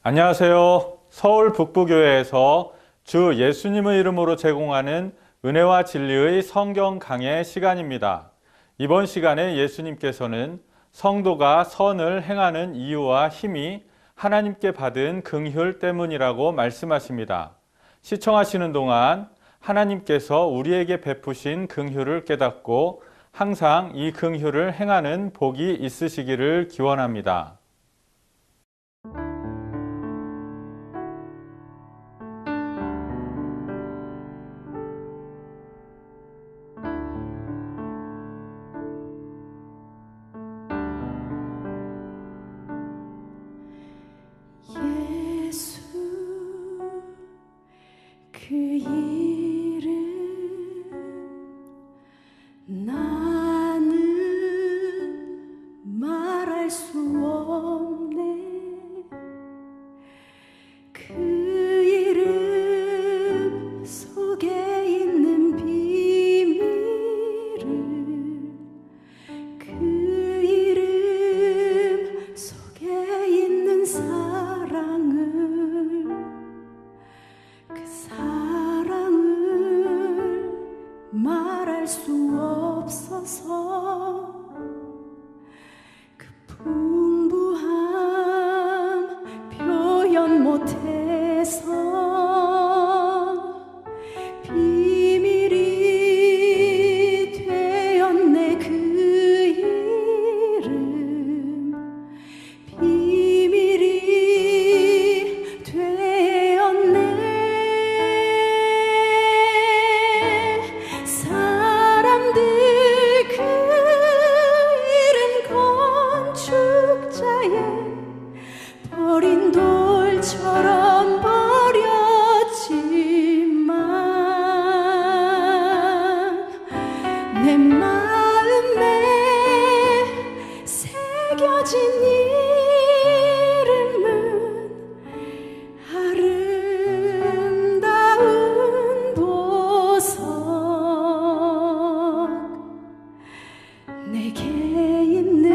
안녕하세요. 서울 북부교회에서 주 예수님의 이름으로 제공하는 은혜와 진리의 성경 강해 시간입니다. 이번 시간에 예수님께서는 성도가 선을 행하는 이유와 힘이 하나님께 받은 긍휼 때문이라고 말씀하십니다. 시청하시는 동안 하나님께서 우리에게 베푸신 긍휼을 깨닫고 항상 이 긍휼을 행하는 복이 있으시기를 기원합니다. 그 이름 나는 말할 수 없네. 그 이름 속에 있는 비밀을, 그 이름 속에 있는 사랑을, 말할 수 없어서 그 풍부함 표현 못해서 비밀이 되었네. 그 이름 비밀이 되었네. 버린 돌처럼 버렸지만 내 마음에 새겨진 이름은 아름다운 보석. 내게 있는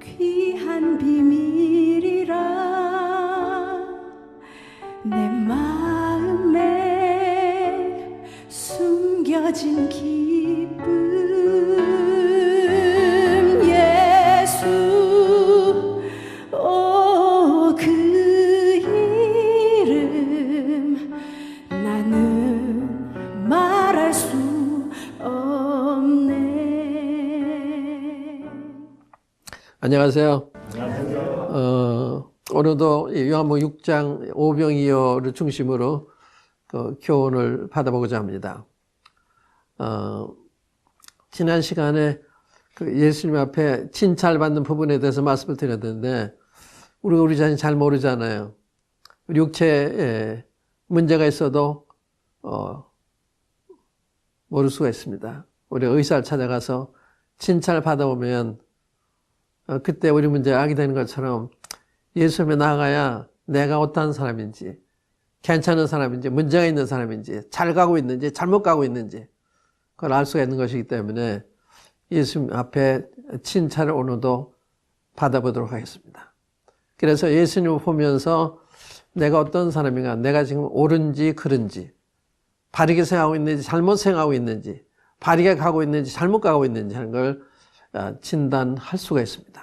귀한 비밀이라 내 마음에 숨겨진 기쁨. 예수, 오, 그 이름 나는 말할 수 없네. 안녕하세요. 오늘도 요한복음 6장 오병이어를 중심으로 교훈을 받아보고자 합니다. 지난 시간에 예수님 앞에 칭찬받는 부분에 대해서 말씀을 드렸는데 우리 자신 잘 모르잖아요. 우리 육체에 문제가 있어도 모를 수가 있습니다. 우리 의사를 찾아가서 칭찬을 받아보면 그때 우리 문제가 알게 되는 것처럼 예수님에 나아가야 내가 어떠한 사람인지, 괜찮은 사람인지, 문제가 있는 사람인지, 잘 가고 있는지, 잘못 가고 있는지 그걸 알 수가 있는 것이기 때문에 예수님 앞에 칭찬을 오늘도 받아보도록 하겠습니다. 그래서 예수님을 보면서 내가 어떤 사람인가, 내가 지금 옳은지 그른지, 바르게 생각하고 있는지 잘못 생각하고 있는지, 바르게 가고 있는지 잘못 가고 있는지 하는 걸 진단할 수가 있습니다.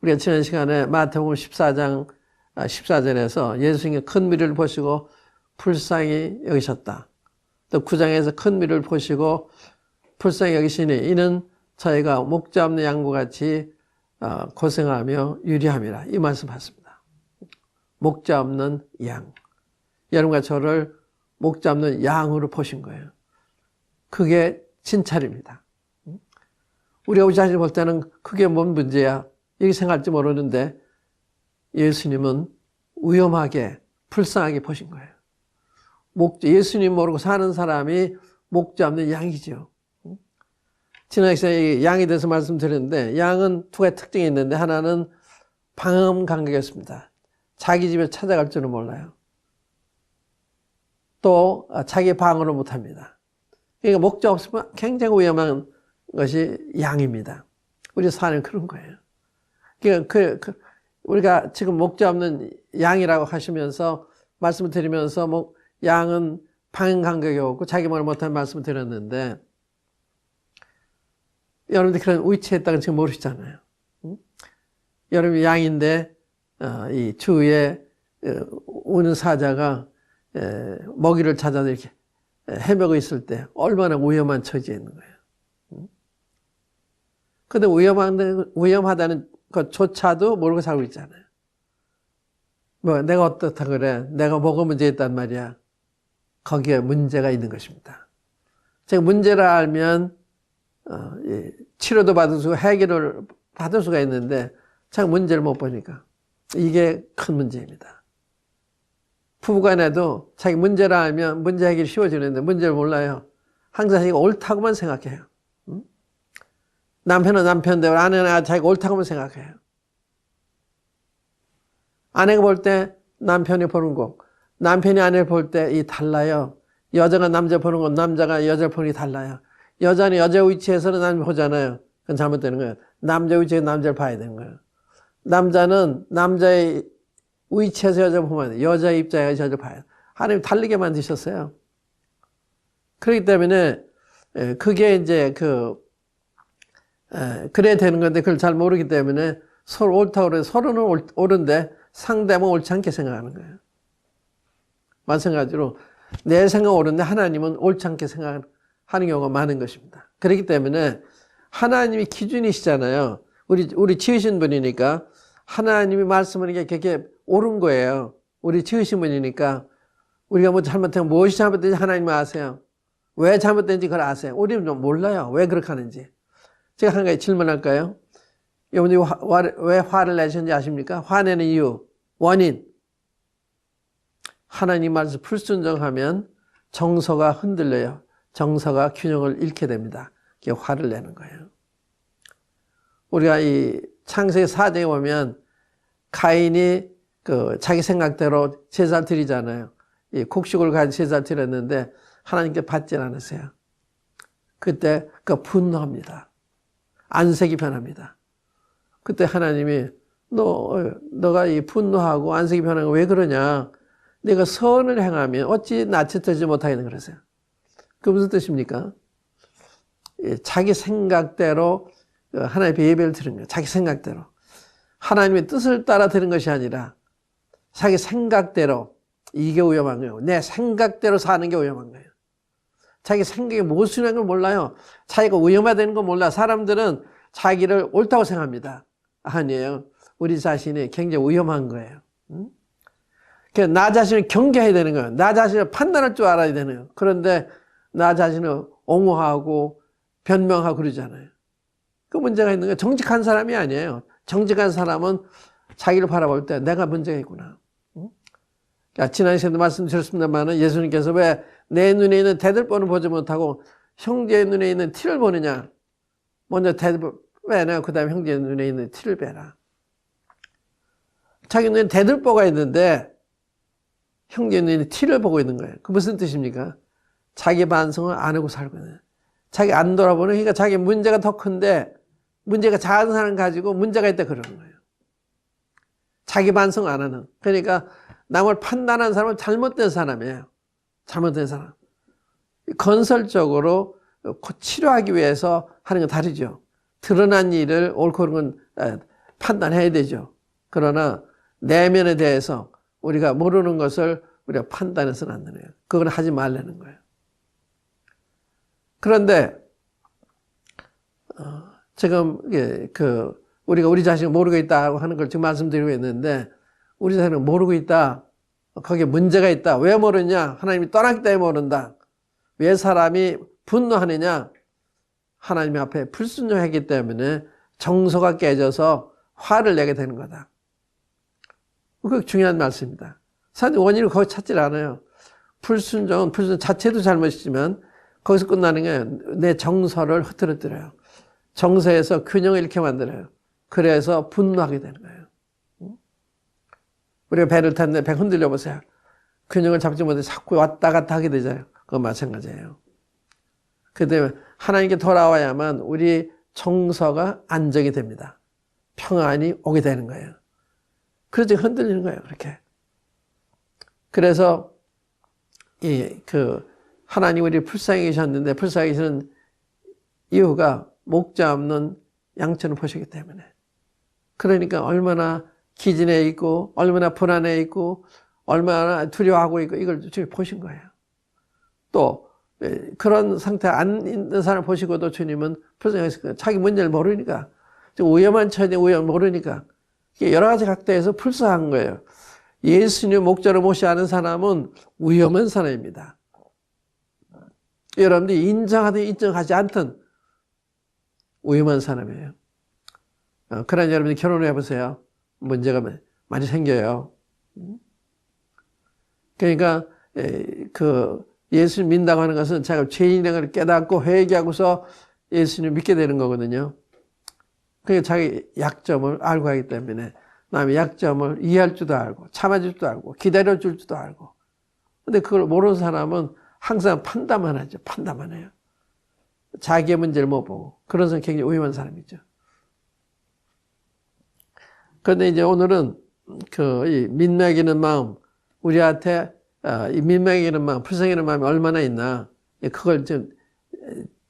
우리가 지난 시간에 마태복음 14장 14절에서 예수님의 큰 미를 보시고 불쌍히 여기셨다. 또 9장에서 큰 미를 보시고 불쌍히 여기시니 이는 저희가 목자 없는 양과 같이 고생하며 유리함이라. 이 말씀 받습니다. 목자 없는 양. 여러분과 저를 목자 없는 양으로 보신 거예요. 그게 칭찬입니다. 우리가 우리 자신을 볼 때는 그게 뭔 문제야? 이렇게 생각할지 모르는데 예수님은 위험하게, 불쌍하게 보신 거예요. 예수님 모르고 사는 사람이 목자 없는 양이죠. 지난 시간에 양에 대해서 말씀드렸는데 양은 두 가지 특징이 있는데 하나는 방음 감각이었습니다. 자기 집에 찾아갈 줄은 몰라요. 또 자기 방어를 못합니다. 그러니까 목자 없으면 굉장히 위험한 것이 양입니다. 우리 사는 그런 거예요. 그러니까 우리가 지금 목자 없는 양이라고 하시면서 말씀을 드리면서 양은 방음 감각이 없고 자기 말을 못하는 말씀을 드렸는데 여러분들 그런 위치에 있다는 지금 모르시잖아요. 여러분이 양인데 이 주위에 우는 사자가 먹이를 찾아서 이렇게 헤매고 있을 때 얼마나 위험한 처지에 있는 거예요. 근데 위험하다는 것조차도 모르고 살고 있잖아요. 내가 어떻다 그래. 내가 뭐가 문제 있단 말이야. 거기에 문제가 있는 것입니다. 제가 문제를 알면 치료도 받을 수가 해결을 받을 수가 있는데 참 문제를 못 보니까 이게 큰 문제입니다. 부부간에도 자기 문제를 알면 문제 해결이 쉬워지는데 문제를 몰라요. 항상 자기가 옳다고만 생각해요. 남편은 남편대로 아내는 자기가 옳다고만 생각해요. 아내가 볼 때 남편이 보는 거, 남편이 아내를 볼 때 이 달라요. 여자가 남자 보는 건 남자가 여자 보는 게 달라요. 여자는 여자 위치에서는 남자 보잖아요. 그건 잘못되는 거예요. 남자 위치에서 남자를 봐야 되는 거예요. 남자는 남자의 위치에서 여자 보면 돼요. 여자의 입장에서 여자를 봐야 돼요. 하나님 다르게 만드셨어요. 그렇기 때문에 그게 이제 그래야 되는 건데 그걸 잘 모르기 때문에 서로 옳다고 그래서 서로는 옳은데 상대방은 옳지 않게 생각하는 거예요. 마찬가지로 내 생각은 옳은데 하나님은 옳지 않게 생각하는 경우가 많은 것입니다. 그렇기 때문에 하나님이 기준이시잖아요. 우리 지으신 분이니까 하나님이 말씀하는 게 그렇게 옳은 거예요. 우리 지으신 분이니까 우리가 뭐 잘못하면 무엇이 잘못된지 하나님은 아세요. 왜 잘못된지 그걸 아세요. 우리는 몰라요. 왜 그렇게 하는지. 제가 한 가지 질문할까요? 여러분이 왜 화를 내셨는지 아십니까? 화내는 이유, 원인. 하나님 말씀 불순종하면 정서가 흔들려요. 정서가 균형을 잃게 됩니다. 그게 화를 내는 거예요. 우리가 이 창세기 4장에 보면 가인이 자기 생각대로 제사를 드리잖아요. 이 곡식을 가지고 제사를 드렸는데 하나님께 받지 않았어요. 그때 분노합니다. 안색이 변합니다. 그때 하나님이 너가 이 분노하고 안색이 변한 거 왜 그러냐? 네가 선을 행하면 어찌 낯을 뜨지 못하겠는 그러세요. 그 무슨 뜻입니까? 자기 생각대로 하나님의 예배를 드리는 거예요. 자기 생각대로. 하나님의 뜻을 따라 드리는 것이 아니라 자기 생각대로. 이게 위험한 거예요. 내 생각대로 사는 게 위험한 거예요. 자기 생각이 무엇이라는 걸 몰라요. 자기가 위험하다는 걸 몰라. 사람들은 자기를 옳다고 생각합니다. 아니에요. 우리 자신이 굉장히 위험한 거예요. 그래서 나 자신을 경계해야 되는 거예요. 나 자신을 판단할 줄 알아야 되는 거예요. 그런데 나 자신을 옹호하고 변명하고 그러잖아요. 그 문제가 있는 거예요. 정직한 사람이 아니에요. 정직한 사람은 자기를 바라볼 때 내가 문제가 있구나. 지난 시간에도 말씀드렸습니다만 예수님께서 왜 내 눈에 있는 대들보는 보지 못하고 형제의 눈에 있는 티를 보느냐. 먼저 대들보 빼내고 그 다음에 형제의 눈에 있는 티를 빼라. 자기 눈에 대들보가 있는데 형제의 눈에 티를 보고 있는 거예요. 그 무슨 뜻입니까? 자기 반성을 안 하고 살고 있는 거예요. 자기 안 돌아보는, 그러니까 자기 문제가 더 큰데 문제가 작은 사람 가지고 문제가 있다 그러는 거예요. 자기 반성 안 하는. 그러니까 남을 판단하는 사람은 잘못된 사람이에요. 잘못된 사람. 건설적으로 치료하기 위해서 하는 건 다르죠. 드러난 일을 옳고 그른 건 판단해야 되죠. 그러나 내면에 대해서 우리가 모르는 것을 우리가 판단해서는 안 되네요. 그걸 하지 말라는 거예요. 그런데 지금 우리가 우리 자신을 모르고 있다고 하는 걸 지금 말씀드리고 있는데 우리 자신을 모르고 있다. 거기에 문제가 있다. 왜 모르냐? 하나님이 떠났기 때문에 모른다. 왜 사람이 분노하느냐? 하나님 앞에 불순종했기 때문에 정서가 깨져서 화를 내게 되는 거다. 그게 중요한 말씀입니다. 사실 원인을 거기 찾질 않아요. 불순종 자체도 잘못이지만 거기서 끝나는 게 내 정서를 흐트러뜨려요. 정서에서 균형을 잃게 만들어요. 그래서 분노하게 되는 거예요. 우리가 배를 탔는데 배 흔들려 보세요. 균형을 잡지 못해 자꾸 왔다 갔다 하게 되잖아요. 그건 마찬가지예요. 그 때문에 하나님께 돌아와야만 우리 정서가 안정이 됩니다. 평안이 오게 되는 거예요. 그래서 흔들리는 거예요. 그렇게. 그래서 하나님 우리 불쌍히 계셨는데 불쌍히 계시는 이유가 목자 없는 양처럼 보시기 때문에. 그러니까 얼마나 기진해 있고 얼마나 불안해 있고 얼마나 두려워하고 있고 이걸 주님 보신 거예요. 또 그런 상태 안 있는 사람 보시고도 주님은 불쌍했을 거예요. 자기 문제를 모르니까. 위험한 처지에 위험 모르니까. 여러 가지 각도에서 불쌍한 거예요. 예수님 목자로 모시 아는 사람은 위험한 사람입니다. 여러분들이 인정하든 인정하지 않든 위험한 사람이에요. 그러나 여러분이 결혼해 보세요. 문제가 많이 생겨요. 그러니까 예수님 믿는다고 하는 것은 자기가 죄인이라는 걸 깨닫고 회개하고서 예수님 믿게 되는 거거든요. 그러니까 자기 약점을 알고 하기 때문에 남의 약점을 이해할 줄도 알고 참아줄 줄도 알고 기다려줄 줄도 알고. 근데 그걸 모르는 사람은 항상 판단만 하죠. 판단만 해요. 자기의 문제를 못 보고. 그런 사람이 굉장히 위험한 사람이죠. 그런데 이제 오늘은 이 민맥이는 마음, 우리한테 이 민맥이는 마음, 불쌍히는 마음이 얼마나 있나, 그걸 좀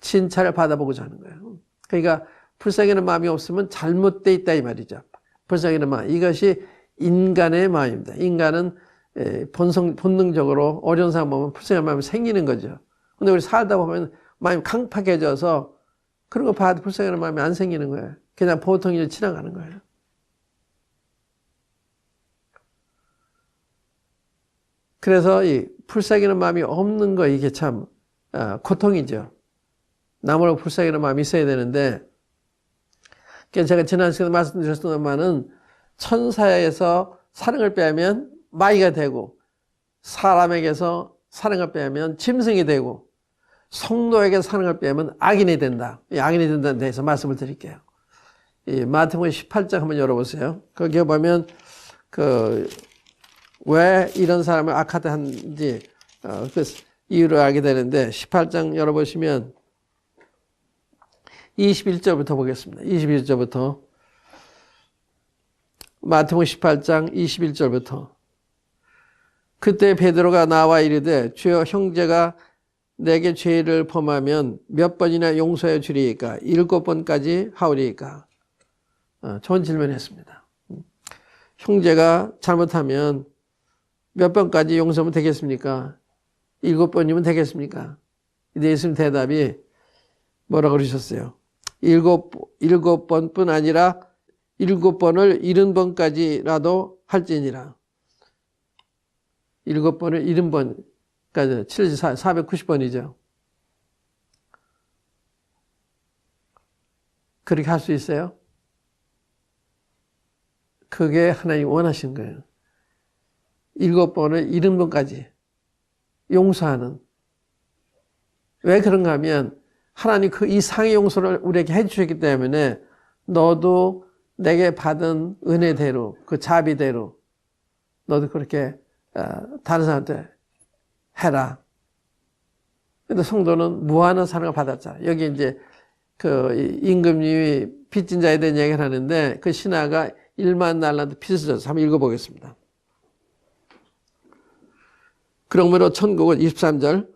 진찰을 받아보고자 하는 거예요. 그러니까 불쌍히는 마음이 없으면 잘못되어 있다 이 말이죠. 불쌍히는 마음, 이것이 인간의 마음입니다. 인간은 본능적으로 어려운 사람 보면 불쌍한 마음이 생기는 거죠. 근데 우리 살다 보면 마음이 강팍해져서 그런 거 봐도 불쌍한 마음이 안 생기는 거예요. 그냥 보통 일 지나가는 거예요. 그래서 이 불쌍히는 마음이 없는 거 이게 참 고통이죠. 남을 불쌍히는 마음이 있어야 되는데, 제가 지난 시간에 말씀드렸습니다만은 천사에서 사랑을 빼면 마귀가 되고 사람에게서 사랑을 빼면 짐승이 되고 성도에게 사랑을 빼면 악인이 된다. 이 악인이 된다는 데서 말씀을 드릴게요. 이 마태복음 18장 한번 열어보세요. 거기에 보면 왜 이런 사람을 악하다 하는지 그 이유를 알게 되는데 18장 열어보시면 21절부터 보겠습니다. 21절부터 마태복음 18장 21절부터 그때 베드로가 나와 이르되 주여 형제가 내게 죄를 범하면 몇 번이나 용서해 주리이까 7번까지 하오리이까. 좋은 질문했습니다. 형제가 잘못하면 몇 번까지 용서하면 되겠습니까? 7번이면 되겠습니까? 예수님 대답이 뭐라고 그러셨어요? 7번뿐 아니라 7번을 70번까지라도 할지니라. 7번을 70번까지 490번이죠. 그렇게 할 수 있어요? 그게 하나님 원하신 거예요. 7번을 70번까지 용서하는. 왜 그런가 하면 하나님 그 이상의 용서를 우리에게 해주셨기 때문에 너도 내게 받은 은혜대로 그 자비대로 너도 그렇게 다른 사람한테 해라. 근데 성도는 무한한 사랑을 받았잖아. 여기 이제 임금님이 빚진 자에 대한 얘기를 하는데 그 신하가 1만 달란트 빚을 졌어. 한번 읽어보겠습니다. 그러므로 천국은 23절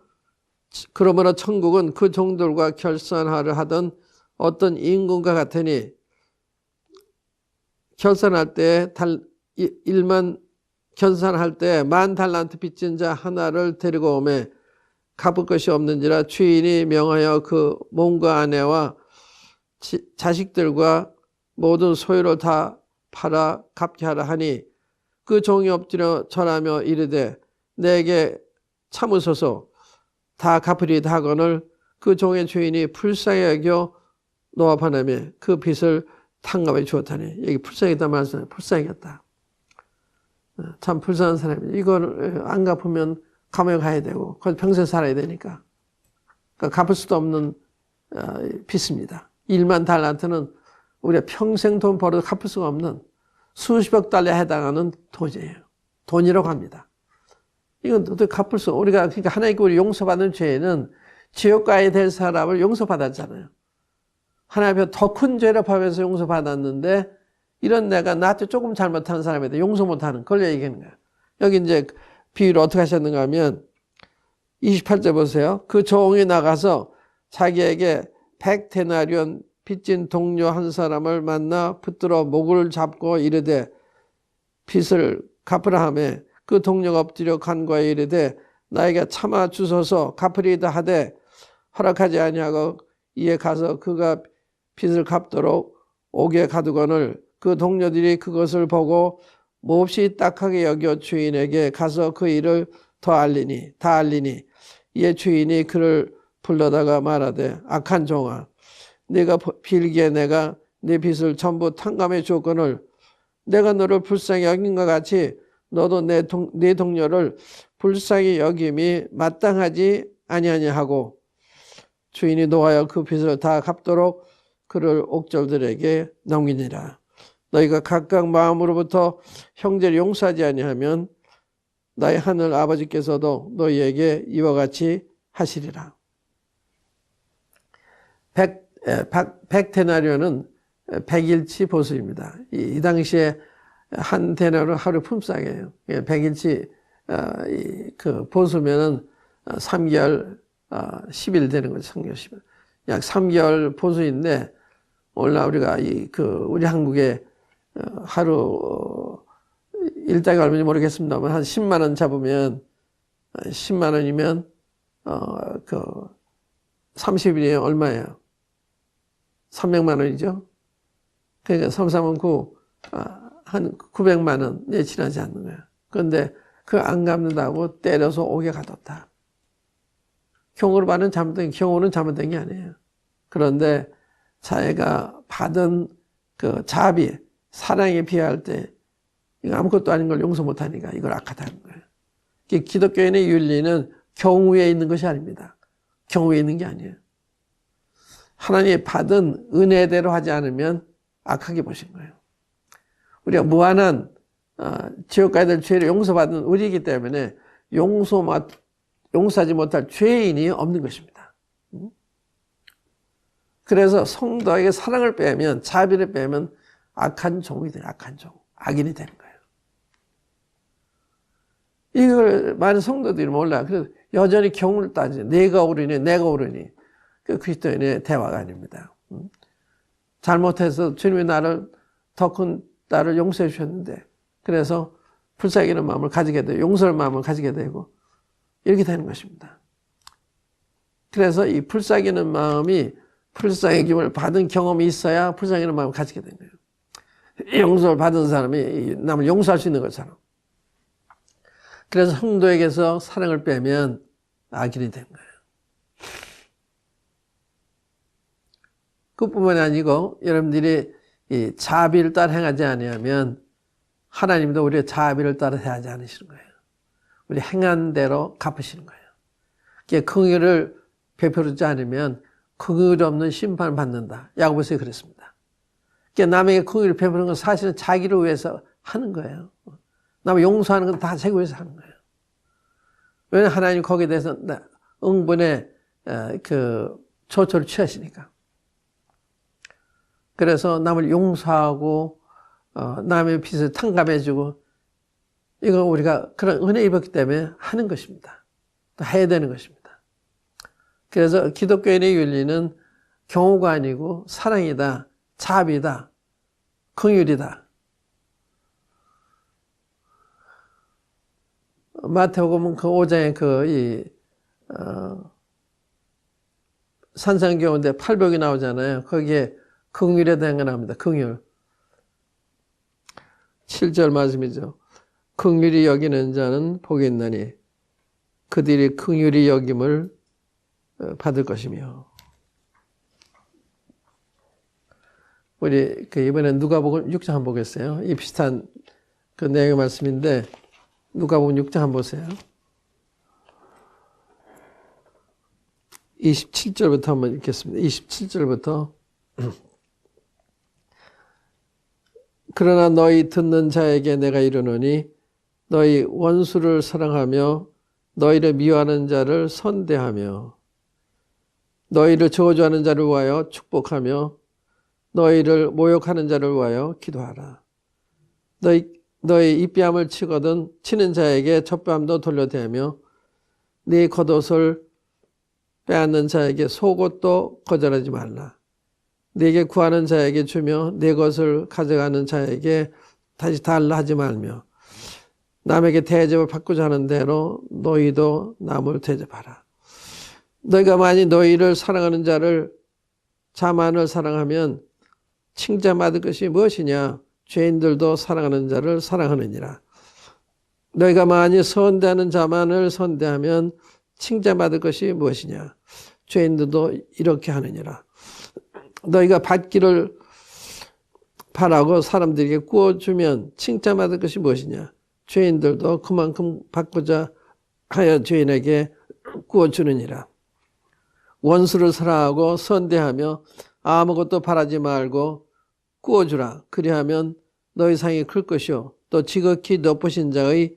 그러므로 천국은 그 종들과 결산하려 하던 어떤 임금과 같으니 결산할 때 10,000달란트 빚진 자 하나를 데리고 오매 갚을 것이 없는지라 주인이 명하여 그 몸과 아내와 자식들과 모든 소유를 다 팔아 갚게 하라 하니 그 종이 엎드려 절하며 이르되 내게 참으소서 다 갚으리이다 하거늘 그 종의 주인이 불쌍히 여겨 노합하나며 그 빚을 탕감해 주었다니. 여기 불쌍하다 말씀해. 불쌍하겠다. 참 불쌍한 사람이죠. 이걸 안 갚으면 감옥에 가야 되고 거기서 평생 살아야 되니까. 그러니까 갚을 수도 없는 빚입니다. 1만 달란트는 우리가 평생 돈 벌어도 갚을 수가 없는 수십억 달러에 해당하는 도제예요. 돈이라고 합니다. 이건 도저히 갚을 수, 우리가, 그러니까 하나님께 우리 용서받는 죄는 지옥 가야 될 사람을 용서받았잖아요. 하나님 앞에 더 큰 죄를 범해서 용서받았는데, 이런 내가 나한테 조금 잘못한 사람에 대해 용서 못하는, 그걸 얘기하는 거예요. 여기 이제 비유를 어떻게 하셨는가 하면, 28절 보세요. 그 종이 나가서 자기에게 100데나리온 빚진 동료 한 사람을 만나 붙들어 목을 잡고 이르되 빚을 갚으라 하매 그 동료가 엎드려 간과하여 이르되 나에게 참아 주소서 갚으리이다 하되 허락하지 아니하고 이에 가서 그가 빚을 갚도록 옥에 가두거늘 그 동료들이 그것을 보고 몹시 딱하게 여겨 주인에게 가서 그 일을 다 알리니 이에 주인이 그를 불러다가 말하되 악한 종아 네가 빌기에 내가 네 빚을 전부 탕감해 주었거늘 내가 너를 불쌍히 여긴 것 같이 너도 네 동료를 불쌍히 여김이 마땅하지 아니하냐하고 주인이 노하여 그 빚을 다 갚도록 그를 옥졸들에게 넘기니라. 너희가 각각 마음으로부터 형제를 용서하지 아니하면 나의 하늘 아버지께서도 너희에게 이와 같이 하시리라. 100데나리온은 100일치 보수입니다. 이 당시에 한 데나리온 하루 품삯이에요. 100일치 그 보수면은 3개월 10일 되는 거죠. 3개월 10일. 약 3개월 보수인데 오늘날 우리가 우리 한국에 하루 일당이 얼마인지 모르겠습니다만 한 10만 원 잡으면 10만 원이면 30일이면 얼마예요? 300만 원이죠. 그러니까 3, 3은 9, 한 900만 원에 지나지 않는 거예요. 그런데 그 안 갚는다고 때려서 옥에 가뒀다. 경호를 받은 경호는 잘못된 게 아니에요. 그런데 자기가 받은 그 자비, 사랑에 비할 때 이거 아무것도 아닌 걸 용서 못하니까 이걸 악하다는 거예요. 기독교인의 윤리는 경우에 있는 것이 아닙니다. 경우에 있는 게 아니에요. 하나님이 받은 은혜대로 하지 않으면 악하게 보신 거예요. 우리가 무한한 지옥 가야 될 죄를 용서받은 우리이기 때문에 용서하지 못할 죄인이 없는 것입니다. 그래서 성도에게 사랑을 빼면, 자비를 빼면 악한 종이 돼요. 악한 종. 악인이 되는 거예요. 이걸 많은 성도들이 몰라요. 그래서 여전히 경우를 따지죠. 내가 옳으니 내가 옳으니. 그 그리스도인의 대화가 아닙니다. 잘못해서 주님이 나를 더 큰 나를 용서해 주셨는데 그래서 불쌍히 여기는 마음을 가지게 되고 용서할 마음을 가지게 되고 이렇게 되는 것입니다. 그래서 이 불쌍히 여기는 마음이 불쌍히 여김을 받은 경험이 있어야 불쌍히 여기는 마음을 가지게 되는 거예요. 용서를 받은 사람이 남을 용서할 수 있는 것처럼. 그래서 성도에게서 사랑을 빼면 악인이 되는 거예요. 그뿐만이 아니고 여러분들이 이 자비를 따라 행하지 아니하면 하나님도 우리의 자비를 따라 행하지 않으시는 거예요. 우리 행한 대로 갚으시는 거예요. 긍휼을 베풀지 않으면 긍휼 없는 심판을 받는다. 야고보서에 그랬습니다. 남에게 긍휼을 베푸는 건 사실은 자기를 위해서 하는 거예요. 남을 용서하는 건 다 자기 위해서 하는 거예요. 왜냐하면 하나님 거기에 대해서 응분의 조처를 취하시니까. 그래서 남을 용서하고 남의 빚을 탕감해주고 이거 우리가 그런 은혜 입었기 때문에 하는 것입니다. 또 해야 되는 것입니다. 그래서 기독교인의 윤리는 경호가 아니고 사랑이다, 자비다, 긍휼이다. 마태복음 그 5장에 산상교훈인데 팔복이 나오잖아요. 거기에 긍휼에 대한 거 나옵니다. 긍휼. 7절 말씀이죠. 긍휼히 여기는 자는 복이 있나니 그들이 긍휼히 여김을 받을 것이며. 우리 이번에 누가복음 6장 한번 보겠어요. 이 비슷한 그 내용의 말씀인데 누가복음 6장 한번 보세요. 27절부터 한번 읽겠습니다. 27절부터 그러나 너희 듣는 자에게 내가 이르노니 너희 원수를 사랑하며 너희를 미워하는 자를 선대하며 너희를 저주하는 자를 위하여 축복하며 너희를 모욕하는 자를 위하여 기도하라. 너희 입뺨을 치거든 치는 자에게 젖뺨도 돌려대며 네 겉옷을 빼앗는 자에게 속옷도 거절하지 말라. 네게 구하는 자에게 주며 네 것을 가져가는 자에게 다시 달라 하지 말며 남에게 대접을 받고자 하는 대로 너희도 남을 대접하라. 너희가 만일 너희를 사랑하는 자만을 사랑하면 칭찬받을 것이 무엇이냐? 죄인들도 사랑하는 자를 사랑하느니라. 너희가 만일 선대하는 자만을 선대하면 칭찬받을 것이 무엇이냐? 죄인들도 이렇게 하느니라. 너희가 받기를 바라고 사람들에게 구워주면 칭찬받을 것이 무엇이냐? 죄인들도 그만큼 받고자 하여 죄인에게 구워주느니라. 원수를 사랑하고 선대하며 아무것도 바라지 말고 구워주라. 그리하면 너희 상이 클 것이요 또 지극히 높으신 자의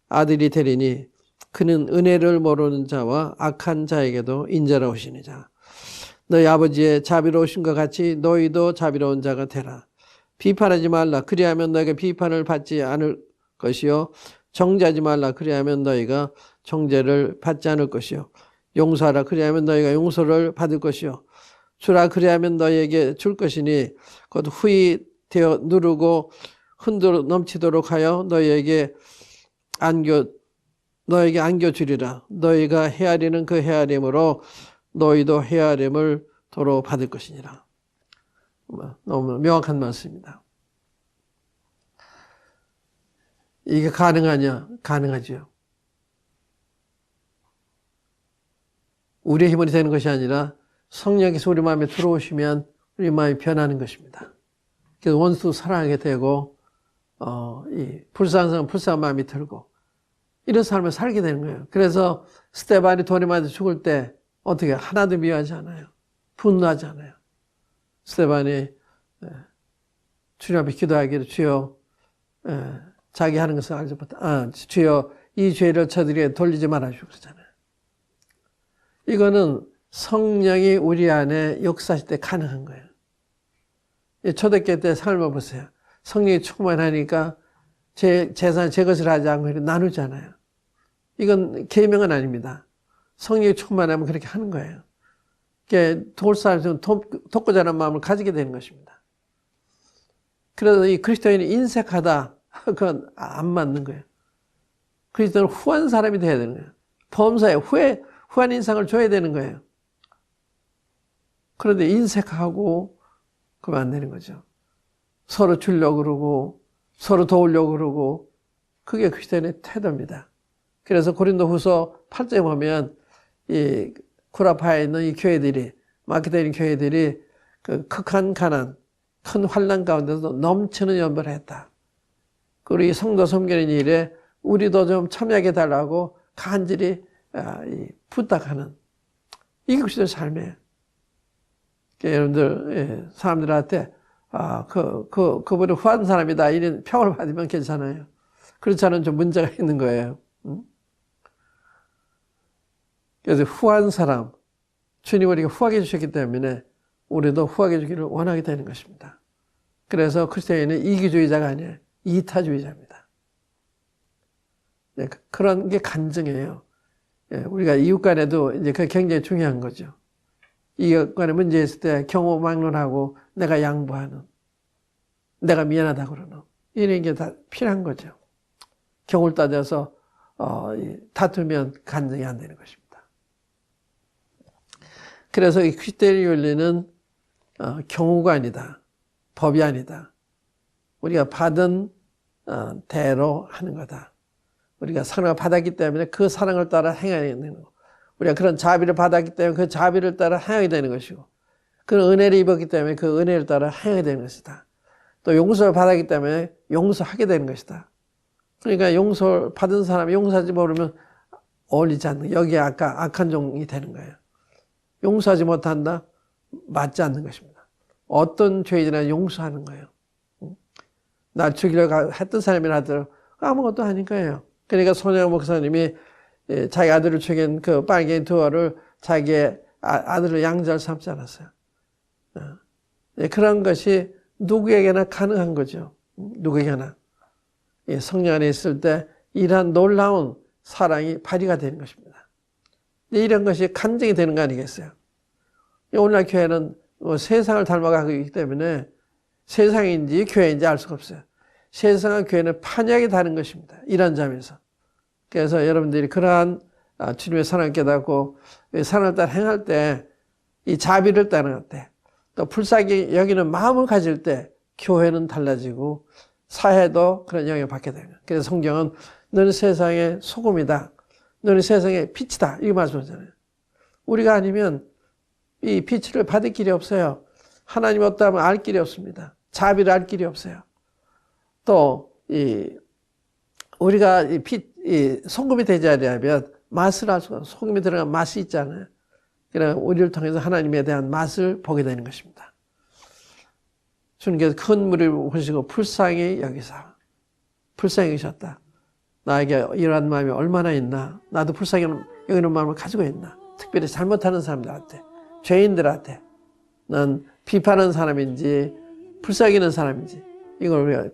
아들이 되리니 그는 은혜를 모르는 자와 악한 자에게도 인자로우시니라. 너희 아버지의 자비로우신 것 같이 너희도 자비로운 자가 되라. 비판하지 말라. 그리하면 너희가 비판을 받지 않을 것이요 정죄하지 말라. 그리하면 너희가 정죄를 받지 않을 것이요 용서하라. 그리하면 너희가 용서를 받을 것이요 주라. 그리하면 너희에게 줄 것이니 곧 후히 되어 누르고 흔들어 넘치도록 하여 너희에게 안겨주리라. 너희가 헤아리는 그 헤아림으로 너희도 헤아림을 도로 받을 것이니라. 너무 명확한 말씀입니다. 이게 가능하냐? 가능하죠. 우리의 힘으로 되는 것이 아니라 성령께서 우리 마음에 들어오시면 우리 마음이 변하는 것입니다. 그래서 원수 사랑하게 되고 이 불쌍한 사람 불쌍한 마음이 들고 이런 삶을 살게 되는 거예요. 그래서 스데반이 돌에 맞아 죽을 때 어떻게 하나도 미워하지 않아요. 분노하지 않아요. 스데반이 주님 앞에 기도하기를 주여 자기 하는 것을 알지 못하 주여 이 죄를 저들에게 돌리지 말아주고 그러잖아요. 이거는 성령이 우리 안에 역사하실 때 가능한 거예요. 초대교회 때 삶을 보세요. 성령이 충만하니까 재산 제 것을 하지 않고 나누잖아요. 이건 계명은 아닙니다. 성령이 충만하면 그렇게 하는 거예요. 도울 사람은 돕고자 하는 마음을 가지게 되는 것입니다. 그래서 이 그리스도인이 인색하다, 그건 안 맞는 거예요. 그리스도는 후한 사람이 돼야 되는 거예요. 범사에 후한 인상을 줘야 되는 거예요. 그런데 인색하고 그러면 안 되는 거죠. 서로 주려고 그러고 서로 도우려고 그러고 그게 그리스도인의 태도입니다. 그래서 고린도후서 8장에 보면 이 구라파에 있는 이 교회들이 마케도니아 교회들이 그 극한 가난, 큰 환난 가운데서 넘치는 연보를 했다. 그리고 이 성도 섬기는 일에 우리도 좀 참여하게 달라고 간절히 부탁하는 이게 그리스도의 삶이에요. 여러분들 사람들한테 그분이 후한 사람이다 이런 평을 받으면 괜찮아요. 그렇지 않으면 좀 문제가 있는 거예요. 그래서 후한 사람, 주님 우리가 후하게 해주셨기 때문에 우리도 후하게 해주기를 원하게 되는 것입니다. 그래서 그리스도인은 이기주의자가 아니에요. 이타주의자입니다. 그런 게 간증이에요. 우리가 이웃 간에도 이제 그게 굉장히 중요한 거죠. 이웃 간에 문제 있을 때 경호 막론하고 내가 양보하는, 내가 미안하다고 그러는 이런 게 다 필요한 거죠. 경우를 따져서 다투면 간증이 안 되는 것입니다. 그래서 이 그리스도의 윤리는 경우가 아니다. 법이 아니다. 우리가 받은 대로 하는 거다. 우리가 사랑을 받았기 때문에 그 사랑을 따라 행해야 되는 거고 우리가 그런 자비를 받았기 때문에 그 자비를 따라 행하게 되는 것이고 그런 은혜를 입었기 때문에 그 은혜를 따라 행하게 되는 것이다. 또 용서를 받았기 때문에 용서하게 되는 것이다. 그러니까 용서를 받은 사람이 용서하지 모르면 어울리지 않는 여기에 악한 종이 되는 거예요. 용서하지 못한다? 맞지 않는 것입니다. 어떤 죄이나 용서하는 거예요. 날 죽이려고 했던 사람이라 하더라도 아무것도 아닌 거예요. 그러니까 손양 목사님이 자기 아들을 죽인 그 빨갱이 두어를 자기의 아들을 양자를 삼지 않았어요. 그런 것이 누구에게나 가능한 거죠. 누구에게나. 성령 안에 있을 때 이러한 놀라운 사랑이 발휘가 되는 것입니다. 이런 것이 간증이 되는 거 아니겠어요? 오늘날 교회는 세상을 닮아가고 있기 때문에 세상인지 교회인지 알 수가 없어요. 세상과 교회는 판약이 다른 것입니다. 이런 점에서. 그래서 여러분들이 그러한 주님의 사랑을 깨닫고 사랑을 따라 행할 때, 이 자비를 따라갈 때, 또 불쌍히 여기는 마음을 가질 때 교회는 달라지고 사회도 그런 영향을 받게 됩니다. 그래서 성경은 너는 세상의 소금이다. 너는 세상의 빛이다. 이렇게 말씀하잖아요. 우리가 아니면 이 빛을 받을 길이 없어요. 하나님 없다면 알 길이 없습니다. 자비를 알 길이 없어요. 또 우리가 소금이 되지 않으면 맛을 알 수가 없어요. 소금이 들어간 맛이 있잖아요. 그러나 우리를 통해서 하나님에 대한 맛을 보게 되는 것입니다. 주님께서 큰 무리를 보시고 불쌍히 여기셨다. 나에게 이러한 마음이 얼마나 있나. 나도 불쌍히 여기는 마음을 가지고 있나. 특별히 잘못하는 사람들한테, 죄인들한테 난 비판하는 사람인지 불쌍히는 사람인지 이걸 우리가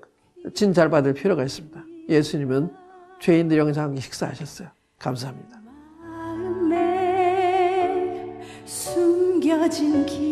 진찰 받을 필요가 있습니다. 예수님은 죄인들 영상 함께 식사하셨어요. 감사합니다. 마음에 숨겨진 길